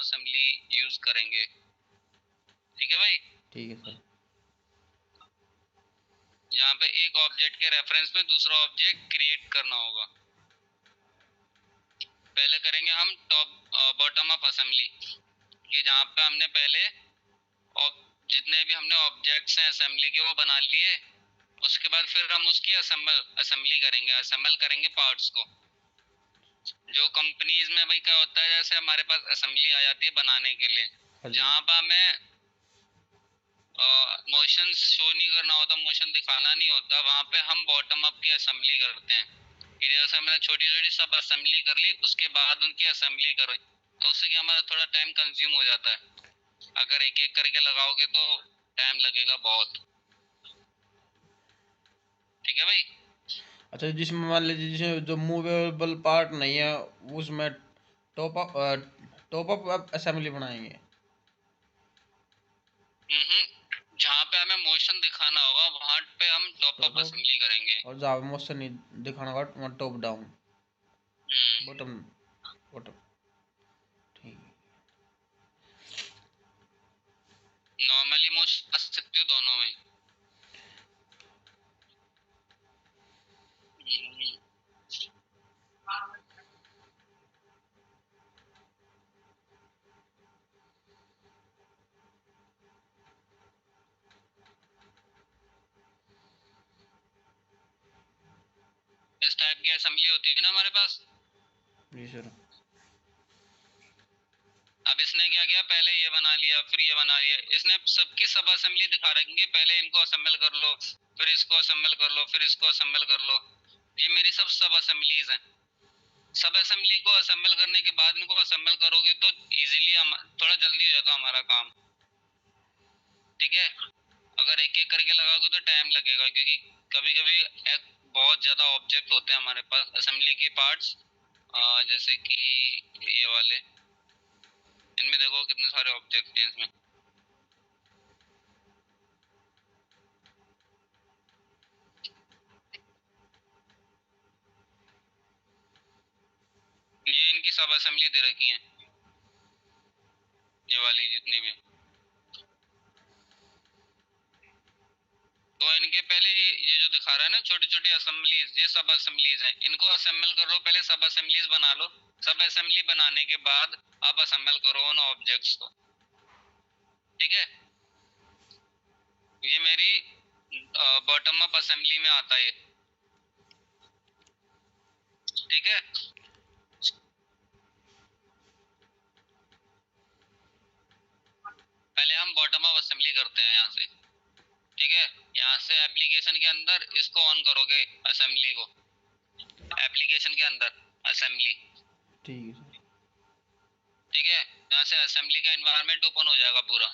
Assembly use करेंगे। ठीक है भाई? ठीक है सर। यहाँ पे एक ऑब्जेक्ट के रेफरेंस में दूसरा ऑब्जेक्ट क्रिएट करना होगा। पहले करेंगे हम टॉप बॉटम अप असेंबली, कि जहाँ पे हमने पहले जितने भी हमने ऑब्जेक्ट्स हैं असेंबली के वो बना लिए। उसके बाद फिर हम उसकी असेंबली करेंगे, असेंबल करेंगे पार्ट्स को। जो कंपनीज में भाई क्या होता है, जैसे हमारे पास असेंबली आ जाती है बनाने के लिए, जहाँ पर हमें मोशन शो नहीं करना होता, मोशन दिखाना नहीं होता, वहाँ पे हम बॉटम अप की असेंबली करते हैं। कि जैसे हमने छोटी छोटी सब असेंबली कर ली, उसके बाद उनकी असेंबली करें, तो उससे क्या हमारा थोड़ा टाइम कंज्यूम हो जाता है। अगर एक एक करके लगाओगे तो टाइम लगेगा बहुत। ठीक है भाई? अच्छा, जिसमें मान लीजिए जिसमें जो मूवेबल पार्ट नहीं है उसमें टॉप अप असेंबली बनाएंगे। जहाँ पे हमें मोशन दिखाना होगा वहाँ पे हम top top up up, assembly करेंगे। और जहाँ मोशन नहीं दिखाना होगा वहाँ टॉप डाउन, हम्म बॉटम बॉटम। ठीक है। नॉर्मली मोशन कर सकते हो दोनों में। हम्म, इस टाइप की असेंबली होती है ना हमारे पास। जी सर। अब इसने क्या किया, पहले ये बना लिया फिर ये बना लिया, इसने सबकी सब असेंबली दिखा रखेंगे, पहले इनको असेंबल कर लो, फिर इसको असेंबल कर लो, फिर इसको असेंबल कर लो। ये मेरी सब असेंबलीज हैं। सब असेंबली को असेंबल करने के बाद इनको असेंबल करोगे तो इजीली थोड़ा जल्दी हो जाता हमारा काम। ठीक है? अगर एक एक करके लगाओगे तो टाइम लगेगा, क्योंकि कभी कभी बहुत ज्यादा ऑब्जेक्ट होते हैं हमारे पास असेंबली के पार्ट्स। जैसे कि ये वाले, इनमें देखो कितने सारे ऑब्जेक्ट हैं इसमें। ये इनकी सब असेंबली दे रखी है, ये वाली जितनी भी। तो इनके पहले ये जो दिखा रहा है ना छोटी छोटी असेंबलीज, ये सब असेंबलीज हैं, इनको असेंबल कर लो पहले, सब असेंबलीज बना लो। सब असेंबली बनाने के बाद अब असेंबल करो उन ऑब्जेक्ट्स को। ठीक है? ये मेरी बॉटम अप असेंबली में आता है। ठीक है? पहले हम बॉटम अप असेंबली करते हैं यहाँ से। ठीक है? यहाँ से एप्लीकेशन के अंदर इसको ऑन करोगे, असेंबली को, एप्लीकेशन के अंदर असेंबली। ठीक है सर। ठीक है? यहाँ से असेंबली का एनवायरनमेंट ओपन हो जाएगा पूरा।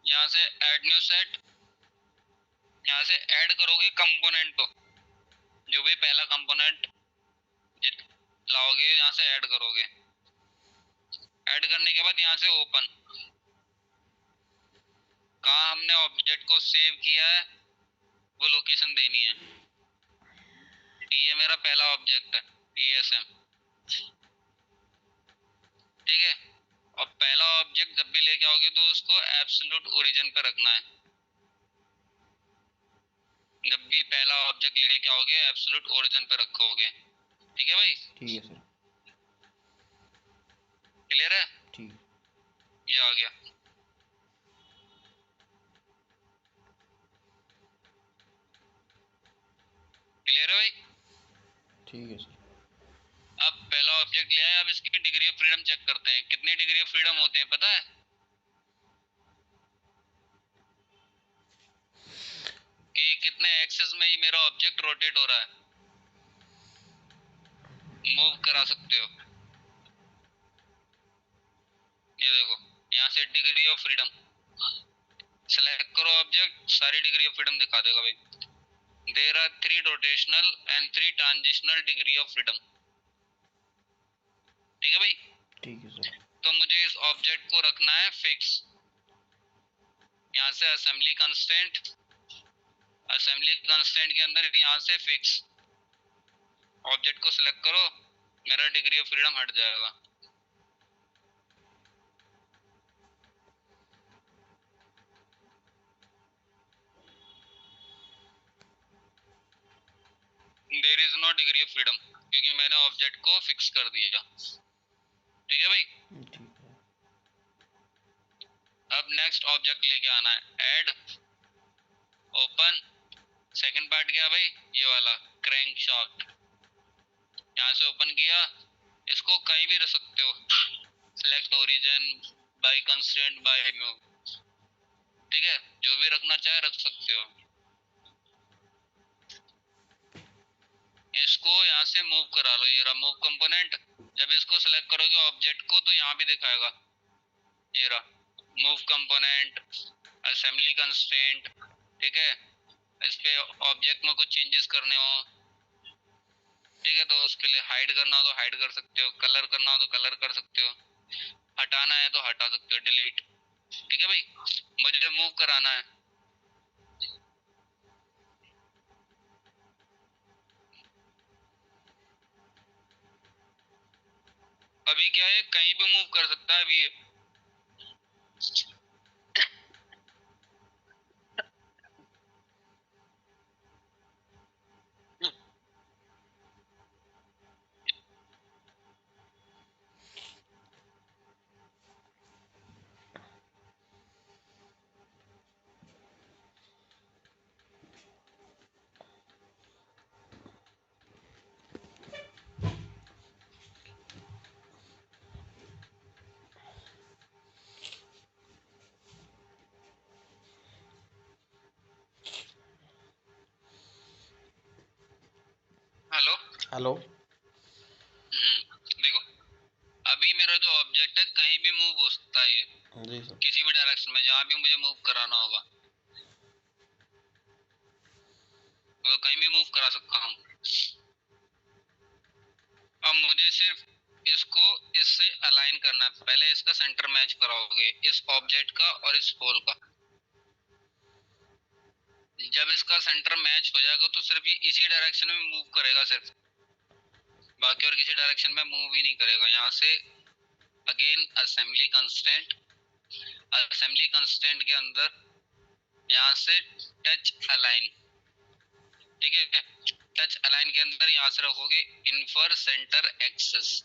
यहाँ से ऐड न्यू सेट, यहाँ से ऐड करोगे कंपोनेंट को, जो भी पहला कंपोनेंट लाओगे यहाँ से ऐड करोगे। ऐड करने के बाद यहाँ से ओपन, कहाँ हमने ऑब्जेक्ट को सेव किया है वो लोकेशन देनी है। ये मेरा पहला ऑब्जेक्ट है ESM। ठीक है? और पहला ऑब्जेक्ट जब भी लेके आओगे तो उसको एब्सोल्यूट ओरिजिन पे रखना है। जब भी पहला ऑब्जेक्ट लेके आओगे एब्सोल्यूट ओरिजिन पे रखोगे। ठीक है भाई? ठीक है सर। क्लियर है? ठीक। ये आ गया। क्लियर है भाई? ठीक है सर। अब पहला ऑब्जेक्ट लिया है, अब इसकी डिग्री ऑफ फ्रीडम चेक करते हैं, कितनी डिग्री ऑफ फ्रीडम होते हैं पता है? कि कितने एक्सेस में ये मेरा ऑब्जेक्ट रोटेट हो रहा है, मूव करा सकते हो। ये देखो यहाँ से डिग्री ऑफ फ्रीडम सेलेक्ट करो ऑब्जेक्ट, सारी डिग्री ऑफ फ्रीडम दिखा देगा भाई। There are 3 rotational and 3 translational degree of freedom. ठीक है भाई? ठीक है सर। तो मुझे इस ऑब्जेक्ट को रखना है फिक्स। यहाँ से असेंबली कंस्ट्रेंट असेंबली कंस्ट्रेंट के अंदर यहाँ से फिक्स ऑब्जेक्ट को सिलेक्ट करो, मेरा डिग्री ऑफ फ्रीडम हट जाएगा। There is no degree of freedom, क्योंकि मैंने ऑब्जेक्ट को फिक्स कर दिया। ठीक है भाई। अब नेक्स्ट ऑब्जेक्ट लेके आना है, ऐड ओपन। सेकंड पार्ट क्या भाई, ये वाला क्रैंक शाफ्ट। यहाँ से ओपन किया, इसको कहीं भी रख सकते हो, select origin, by constraint, by move. ठीक है, जो भी रखना चाहे रख सकते हो। इसको यहाँ से मूव करा लो, ये रहा मूव कंपोनेंट। जब इसको सिलेक्ट करोगे ऑब्जेक्ट को तो यहाँ भी दिखाएगा, ये रहा मूव कंपोनेंट, असेंबली कंस्ट्रेंट। ठीक है, इस पे ऑब्जेक्ट में कुछ चेंजेस करने हो, ठीक है, तो उसके लिए हाइड करना हो तो हाइड कर सकते हो, कलर करना हो तो कलर कर सकते हो, हटाना है तो हटा सकते हो, डिलीट। ठीक है भाई, मुझे मूव कराना है। अभी क्या है, कहीं भी मूव कर सकता है अभी। Hello hello. देखो, अभी मेरा जो ऑब्जेक्ट है कहीं भी मूव हो सकता है, ये जी सर। किसी भी डायरेक्शन में जहाँ भी मुझे मूव कराना होगा वो कहीं भी मूव करा सकता हूँ। अब मुझे सिर्फ इसको इससे अलाइन करना है। पहले इसका सेंटर मैच कराओगे, इस ऑब्जेक्ट का और इस होल का। जब इसका सेंटर मैच हो जाएगा तो सिर्फ ये इसी डायरेक्शन में मूव करेगा सिर्फ, बाकी और किसी डायरेक्शन में मूव ही नहीं करेगा। यहाँ से again assembly constraint, assembly constraint के अंदर यहाँ से टच अलाइन। ठीक है, टच अलाइन के अंदर यहाँ से रखोगे इनफर सेंटर एक्सेस।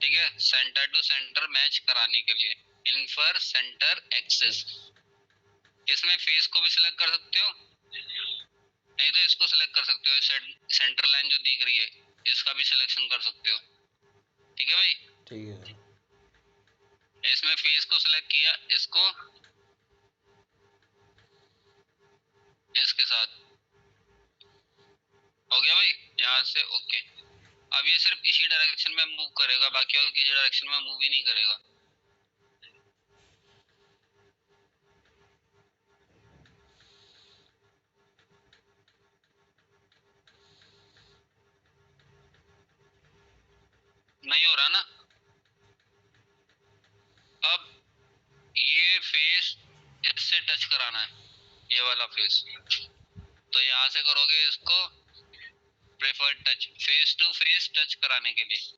ठीक है, सेंटर टू सेंटर मैच कराने के लिए इनफर सेंटर एक्सेस। इसमें फेस को भी सिलेक्ट कर सकते हो, नहीं तो इसको सिलेक्ट कर सकते हो, सेंटर लाइन जो दिख रही है इसका भी सिलेक्शन कर सकते हो। ठीक है भाई। ठीक है। इसमें फेस को सिलेक्ट किया, इसको इसके साथ हो गया भाई, यहाँ से ओके। अब ये सिर्फ इसी डायरेक्शन में मूव करेगा, बाकी और किसी डायरेक्शन में मूव ही नहीं करेगा। नहीं हो रहा ना। अब ये फेस इससे टच कराना है, ये वाला फेस, तो यहाँ से करोगे इसको preferred touch, face to face touch कराने के लिए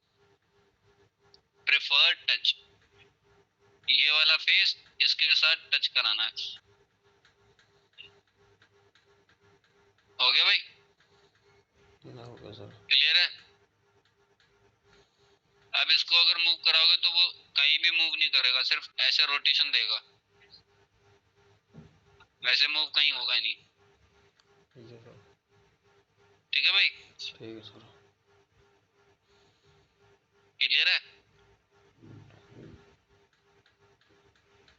प्रेफर्ड टच, ये वाला फेस इसके साथ टच कराना है। हो गया भाई, हो गया सर। क्लियर है। अब इसको अगर मूव कराओगे तो वो कहीं भी मूव नहीं करेगा, सिर्फ ऐसे रोटेशन देगा, वैसे मूव कहीं होगा ही नहीं। ठीक है सर। ठीक है भाई, ठीक है सर। क्लियर है।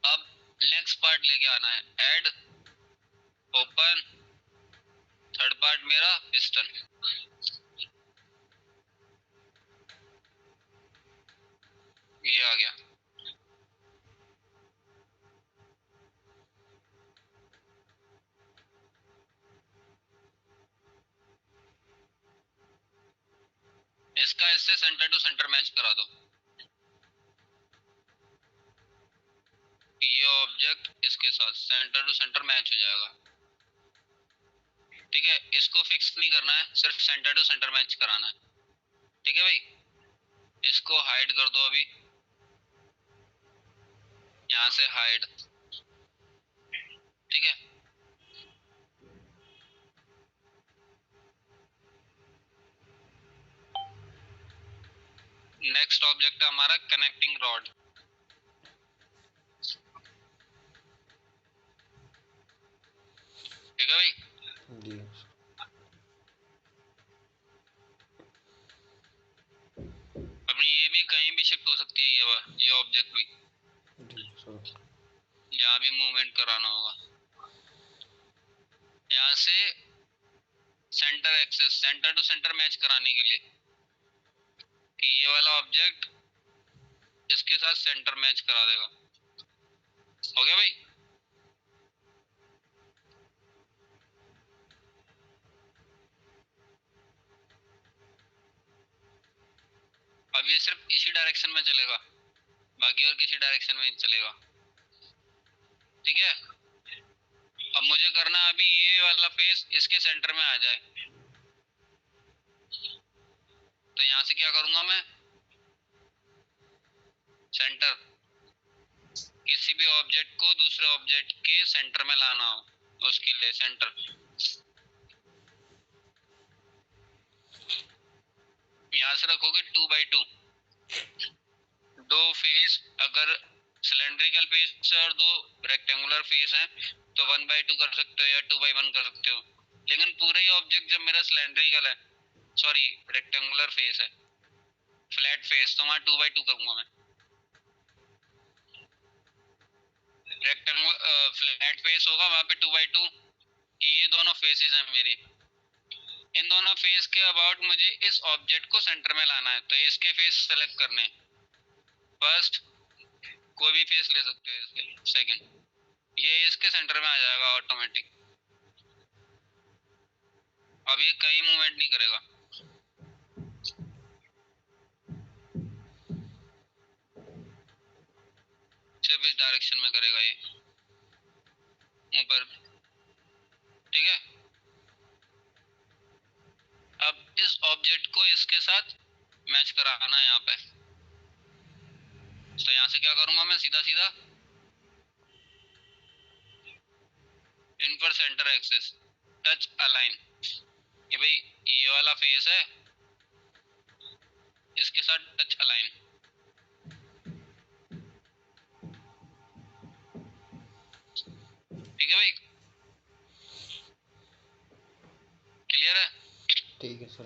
अब नेक्स्ट पार्ट लेके आना है, ऐड ओपन, थर्ड पार्ट मेरा पिस्टन। ये आ गया। इसका इससे सेंटर टू सेंटर मैच करा दो, ये ऑब्जेक्ट इसके साथ सेंटर टू सेंटर मैच हो जाएगा। ठीक है, इसको फिक्स नहीं करना है, सिर्फ सेंटर टू सेंटर मैच कराना है। ठीक है भाई, इसको हाइड कर दो अभी, यहाँ से हाइड। ठीक है, नेक्स्ट ऑब्जेक्ट है हमारा कनेक्टिंग रॉड। ठीक है भाई, जी अब ये भी कहीं भी शिफ्ट हो सकती है, ये ऑब्जेक्ट भी, सर। जहाँ भी मूवमेंट कराना होगा। यहाँ से centre axis, centre to centre match कराने के लिए कि ये वाला ऑब्जेक्ट इसके साथ सेंटर मैच करा देगा। हो गया भाई, अब ये सिर्फ इसी डायरेक्शन में चलेगा, बाकी और किसी डायरेक्शन में नहीं चलेगा। ठीक है, अब मुझे करना अभी ये वाला फेस इसके सेंटर में आ जाए, तो यहाँ से क्या करूंगा मैं, सेंटर, किसी भी ऑब्जेक्ट को दूसरे ऑब्जेक्ट के सेंटर में लाना हो उसके लिए सेंटर। यहाँ से रखोगे 2x2, दो फेस, अगर सिलेंड्रिकल फेस और दो रेक्टेंगुलर फेस हैं तो 1x2 कर सकते हो या 2x1 कर सकते हो, लेकिन पूरे ही ऑब्जेक्ट जब मेरा सिलेंड्रिकल है, सॉरी रेक्टेंगुलर फेस है, फ्लैट फेस, तो वहाँ 2x2 करूंगा मैं। रेक्टेंगुलर फ्लैट फेस होगा वहाँ पे 2x2, ये दोनों फेसेस हैं मेरे, इन दोनों फेस के अबाउट मुझे इस ऑब्जेक्ट को सेंटर में लाना है, तो इसके फेस सेलेक्ट करने हैं। फर्स्ट, कोई भी फेस ले सकते हो इसके, सेकंड, ये इसके सेंटर में आ जाएगा ऑटोमेटिक। अब ये कहीं मूवमेंट नहीं करेगा, सिर्फ इस डायरेक्शन में करेगा ये ऊपर। ठीक है, अब इस ऑब्जेक्ट को इसके साथ मैच कराना है यहाँ पे, तो यहाँ से क्या करूंगा मैं, सीधा सीधा इन पर सेंटर एक्सेस, टच अलाइन, ये भाई ये वाला फेस है, इसके साथ टच अलाइन। ठीक है भाई, क्लियर है? ठीक है सर।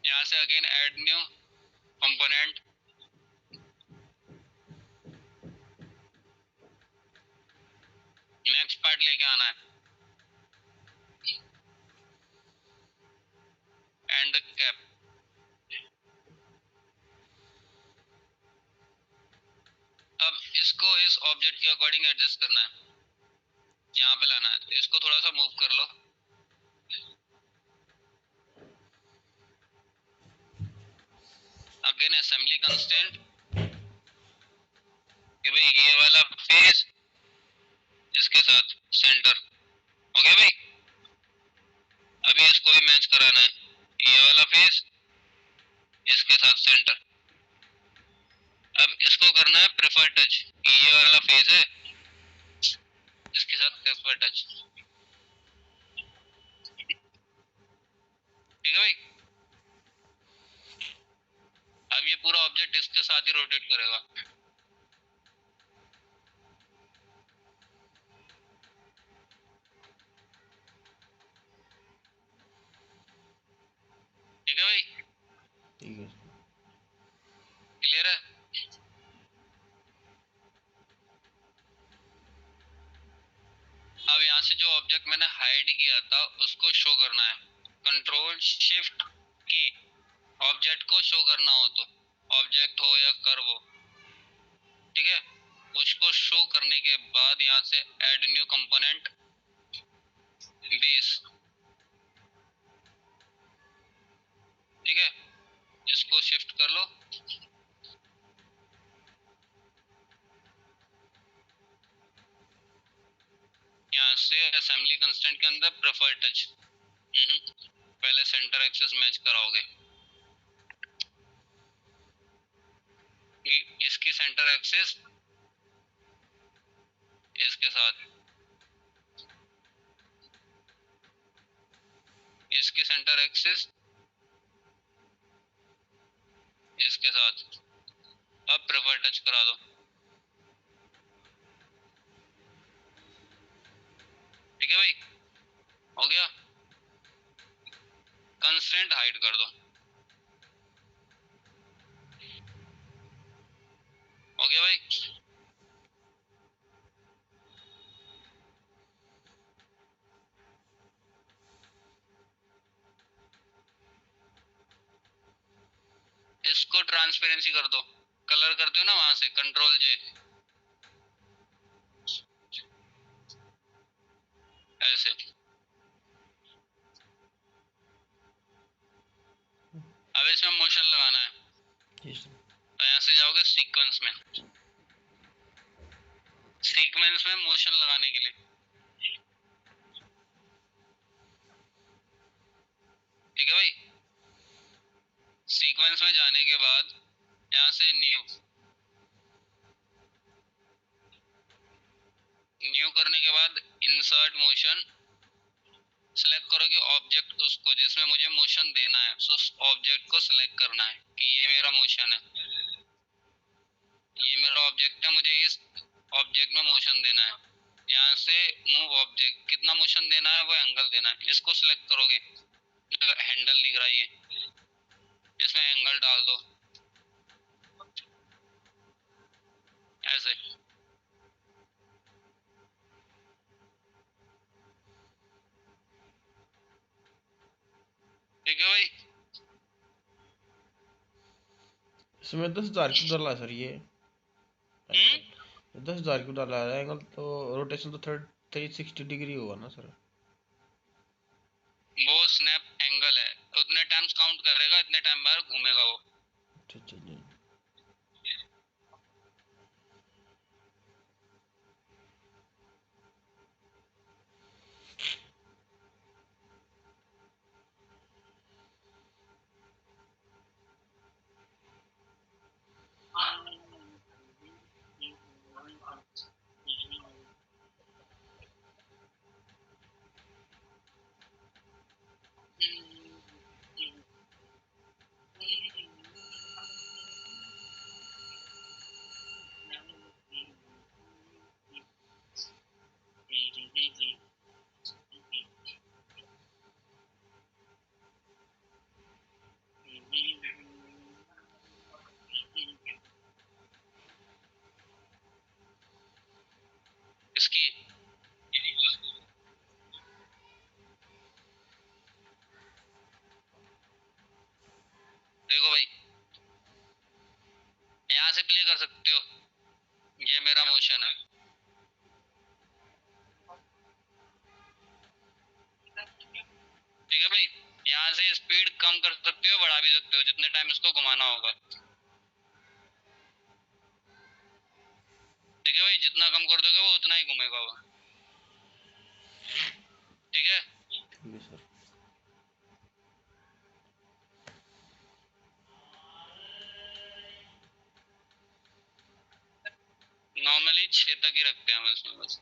यहाँ से again add new component, next part लेके आना है, एंड कैप। अब इसको इस ऑब्जेक्ट के अकॉर्डिंग एडजस्ट करना है, यहाँ पे लाना है, तो इसको थोड़ा सा मूव कर लो। अगेन असेंबली कंस्ट्रेंट कि भाई ये वाला फेस इसके साथ सेंटर, हो गया भाई। अभी इसको भी मैच कराना है, ये वाला फेस इसके साथ सेंटर। अब इसको करना है प्रेफर टच, ये वाला फेस है इसके साथ प्रेफर टच। ठीक है भाई, अब ये पूरा ऑब्जेक्ट इसके साथ ही रोटेट करेगा। ठीक है भाई, ठीक है। क्लियर है? अब यहाँ से जो ऑब्जेक्ट मैंने हाइड किया था उसको शो करना है, कंट्रोल शिफ्ट के, ऑब्जेक्ट को शो करना हो तो, ऑब्जेक्ट हो या कर्व हो। ठीक है, उसको शो करने के बाद यहाँ से ऐड न्यू कंपोनेंट बेस। ठीक है, इसको शिफ्ट कर लो, यहाँ से असेंबली कंस्ट्रेंट के अंदर प्रेफर टच, पहले सेंटर एक्सेस मैच कराओगे, इसकी सेंटर एक्सेस इसके साथ, इसकी सेंटर एक्सेस इसके साथ, अब प्रेफर टच करा दो। ठीक है भाई, हो गया। कंस्ट्रेंट हाइड कर दो, हो गया भाई। इसको ट्रांसपेरेंसी कर दो, कलर करते हो ना वहां से कंट्रोल जे, ऐसे। अब इसमें मोशन लगाना है, तो यहाँ से जाओगे सीक्वेंस में, सीक्वेंस में मोशन लगाने के लिए, ठीक है भाई। सीक्वेंस में जाने के बाद यहाँ से न्यू करने के बाद इंसर्ट मोशन, सिलेक्ट करोगे ऑब्जेक्ट उसको जिसमें मुझे मोशन देना है, तो उस ऑब्जेक्ट को सिलेक्ट करना है कि ये मेरा मोशन है, ये मेरा ऑब्जेक्ट है, मुझे इस ऑब्जेक्ट में मोशन देना है। यहाँ से मूव ऑब्जेक्ट, कितना मोशन देना है वो एंगल देना है, इसको सिलेक्ट करोगे, हैंडल दिख रहा है ये, इसमें एंगल डाल दो ऐसे। ठीक है भाई। इसमें 10,000 क्यों डाला सर ये एंगल? 10,000 क्यों डाला है एंगल? तो रोटेशन तो 360 डिग्री होगा ना सर? वो स्नैप एंगल है, उतने टाइम्स काउंट करेगा, इतने टाइम बाहर घूमेगा वो। अच्छा अच्छा जी। इसकी देखो भाई, यहाँ से प्ले कर सकते हो, ये मेरा मोशन है। ठीक है भाई, यहाँ से स्पीड कम कर सकते हो, बढ़ा भी सकते हो, जितने टाइम इसको घुमाना होगा। ठीक है भाई, जितना कम कर दोगे वो उतना ही घूमेगा वो। ठीक है। ठीक है सर। नॉर्मली 6 तक ही रखते हैं हम इसमें बस।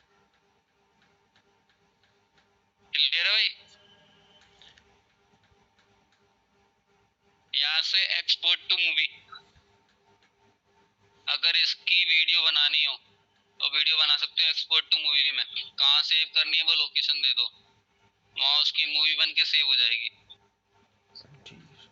क्लियर है भाई। यहाँ से एक्सपोर्ट टू मूवी, अगर इसकी वीडियो बनानी हो तो वीडियो बना सकते हो एक्सपोर्ट टू मूवी में। कहाँ सेव करनी है वो लोकेशन दे दो, वहाँ उसकी मूवी बन के सेव हो जाएगी। ठीक है सर।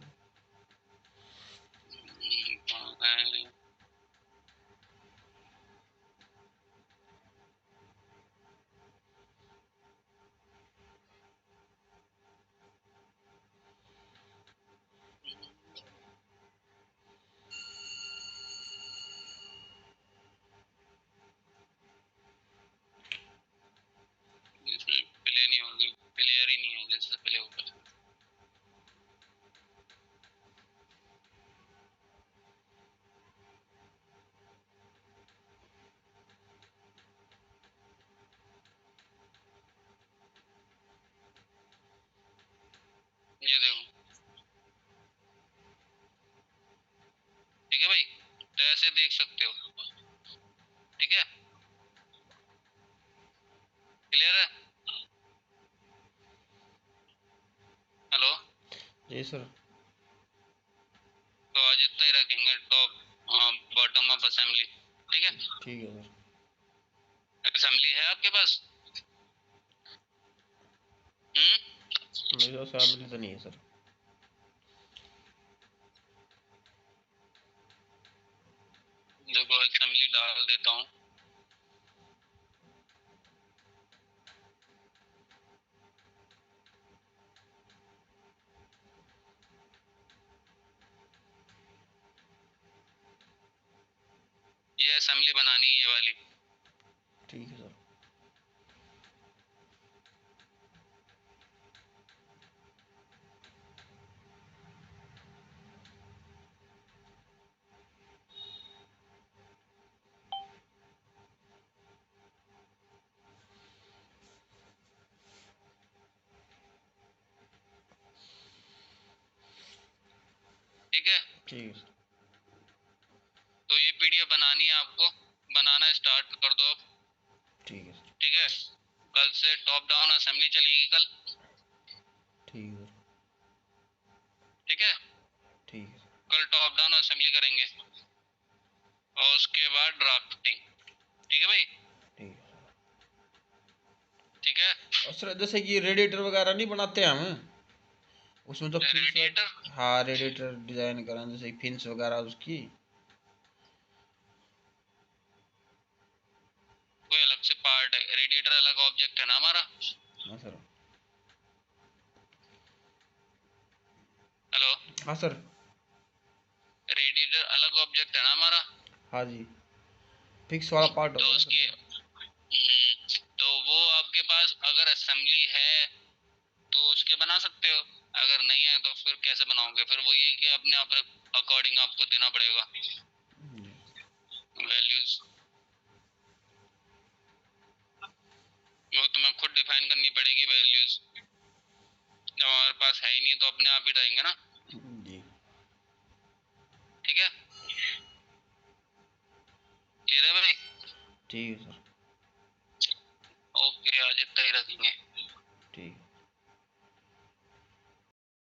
इसमें प्ले नहीं होगी, प्लेयर ही नहीं है जैसे प्ले होगा। देख सकते हो। ठीक है, क्लियर है? हेलो, जी सर। तो आज इतना ही रखेंगे, टॉप बॉटम ऑफ असेंबली। ठीक है, ठीक है सर। असेंबली है आपके पास? मेरे पास असेंबली तो नहीं है सर। देखो असेंबली डाल देता हूँ। ये असेंबली बनानी है, ये वाली। ठीक है सर। ठीक है, ठीक है सर। तो ये पीडीएफ बनानी है आपको, बनाना स्टार्ट कर दो अब। ठीक है सर। ठीक है, कल से टॉप डाउन असेंबली चलेगी कल। ठीक है सर। ठीक है, ठीक है सर। कल टॉप डाउन असेंबली करेंगे और उसके बाद ड्राफ्टिंग। ठीक है भाई? ठीक है सर। ठीक है, और सर जैसे कि रेडिएटर वगैरह नहीं बनाते हम, उसमें तो रेडिएटर हाँ रेडिएटर डिजाइन करें, जैसे फिन्स वगैरह उसकी। कोई अलग से पार्ट है, रेडिएटर अलग ऑब्जेक्ट है ना हमारा। हाँ सर। हेलो, हाँ सर। रेडिएटर अलग ऑब्जेक्ट है ना हमारा। हाँ जी, फिक्स वाला पार्ट तो होगा ना उसकी सर। तो वो आपके पास अगर असेंबली है तो उसके बना सकते हो, अगर नहीं है तो फिर कैसे बनाओगे? फिर वो ये कि अपने आप अकॉर्डिंग आपको देना पड़ेगा वैल्यूज, वो तुम्हें खुद डिफाइन करनी पड़ेगी वैल्यूज। जब हमारे पास है ही नहीं तो अपने आप ही रहेंगे ना। जी। ठीक है, क्लियर है भाई? ठीक है सर। ओके, आज इतना ही रखेंगे।